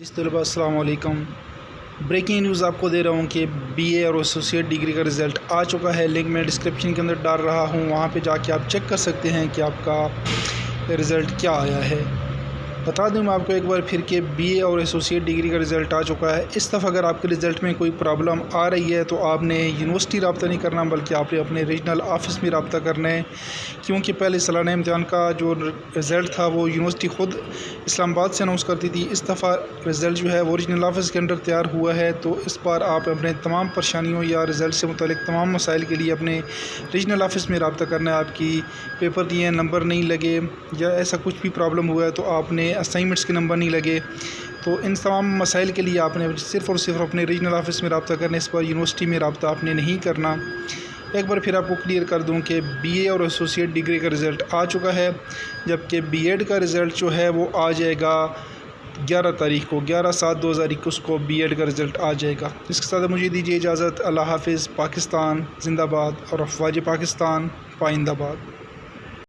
जिस तलबा अस्सलाम वालेकुम। ब्रेकिंग न्यूज़ आपको दे रहा हूँ कि बीए और एसोसिएट डिग्री का रिज़ल्ट आ चुका है। लिंक मैं डिस्क्रिप्शन के अंदर डाल रहा हूँ, वहाँ पे जाके आप चेक कर सकते हैं कि आपका रिज़ल्ट क्या आया है। बता दूं मैं आपको एक बार फिर कि बीए और एसोसिएट डिग्री का रिज़ल्ट आ चुका है। इस दफ़ा अगर आपके रिज़ल्ट में कोई प्रॉब्लम आ रही है तो आपने यूनिवर्सिटी रब्ता नहीं करना, बल्कि आपने अपने रीजनल ऑफिस में रब्ता करना है, क्योंकि पहले सालाना इम्तिहान का जो रिज़ल्ट था वो यूनिवर्सिटी ख़ुद इस्लामाबाद से अनाउंस करती थी। इस दफ़ा रिज़ल्ट जो है वो रीजनल ऑफिस के अंदर तैयार हुआ है। तो इस बार आप अपने तमाम परेशानियों या रिज़ल्ट से मुतालिक तमाम मसाइल के लिए अपने रीजनल ऑफिस में रब्ता करना है। आपकी पेपर दिए नंबर नहीं लगे या ऐसा कुछ भी प्रॉब्लम हुआ है तो आपने असाइनमेंट्स के नंबर नहीं लगे, तो इन तमाम मसाइल के लिए आपने सिर्फ़ और सिर्फ अपने रीजनल ऑफिस में रब्ता करने, इस पर यूनिवर्सिटी में रब्ता आपने नहीं करना। एक बार फिर आपको क्लियर कर दूं कि बीए और एसोसिएट डिग्री का रिज़ल्ट आ चुका है, जबकि बीएड का रिज़ल्ट जो है वो आ जाएगा 11 तारीख को, 11/7/2021 को बीएड का रिज़ल्ट आ जाएगा। इसके साथ मुझे दीजिए इजाज़त। अल्लाह हाफ़िज़। पाकिस्तान जिंदाबाद और अफ़वाज पाकिस्तान पाइंदाबाद।